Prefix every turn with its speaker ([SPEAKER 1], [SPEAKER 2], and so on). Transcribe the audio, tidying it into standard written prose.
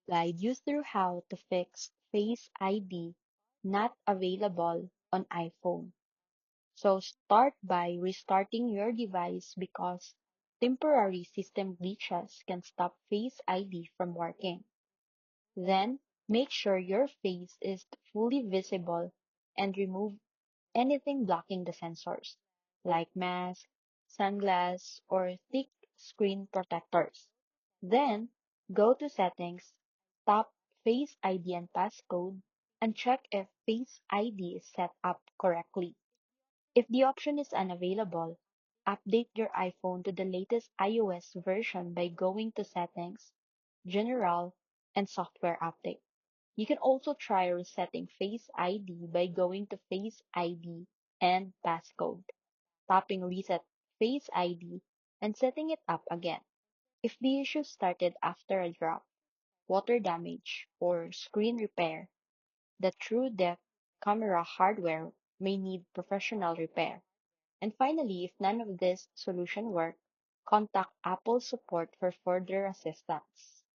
[SPEAKER 1] guide you through how to fix Face ID not available on iPhone. So start by restarting your device because temporary system glitches can stop Face ID from working. Then make sure your face is fully visible and remove anything blocking the sensors, like mask, sunglass, or thick screen protectors. Then go to settings, tap Face ID and passcode, and check if Face ID is set up correctly. If the option is unavailable, update your iPhone to the latest iOS version by going to Settings, General, and Software Update. You can also try resetting Face ID by going to Face ID and Passcode, tapping Reset Face ID, and setting it up again. If the issue started after a drop, water damage, or screen repair, the true depth camera hardware may need professional repair. And finally, if none of this solution work, contact Apple support for further assistance.